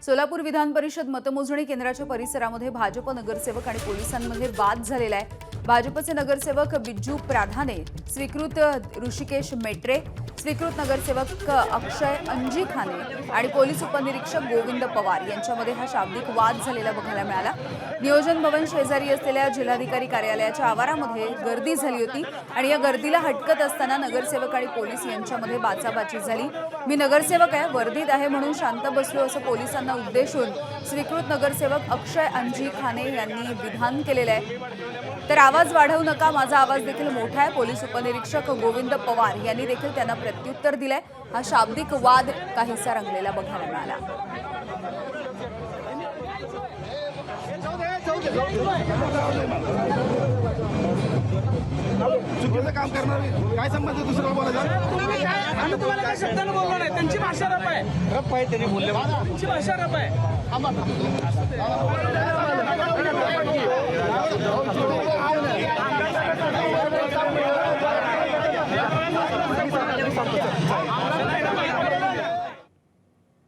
सोलापूर विधान परिषद मतमोजणी केंद्राच्या परिसरामध्ये भाजप नगरसेवक आणि पोलिसांमध्ये वाद झालेला आहे। भाजपचे नगरसेवक बिज्जू प्राधाने, स्वीकृत ऋषिकेश मेट्रे, स्वीकृत नगरसेवक अक्षय अंजीखाने आणि पोलीस उपनिरीक्षक गोविंद पवार यांच्यामध्ये हा शाब्दिक वाद झालेला बघायला मिळाला। नियोजन भवन शेजारी असलेल्या जिल्हाधिकारी कार्यालयाच्या आवारामध्ये गर्दी झाली होती आणि या गर्दीला हटकत असताना नगरसेवक आणि पोलीस यांच्यामध्ये बाचाबाची झाली। मी नगरसेवक आहे, वर्दीत आहे म्हणून शांत बसलो असं पोलिसांना उद्देशून स्वीकृत नगरसेवक अक्षय अंजीखाने यांनी विधान केलेलं आहे। तर आवाज वाढवू नका, माझा आवाज देखील मोठा आहे। पोलीस उपनिरीक्षक गोविंद पवार यांनी देखील त्यांना प्रत्युत्तर दिलंय। हा शाब्दिक वाद काहीसा रंगलेला बघायला मिळाला। चुकीचं काम करणार काय संबंध दुसरं बोलायचं? आम्ही तुम्हाला काय शब्दानं बोललो नाही, त्यांची भाषा रप आहे। रप आहे त्यांनी बोलले त्यांची भाषा रप आहे।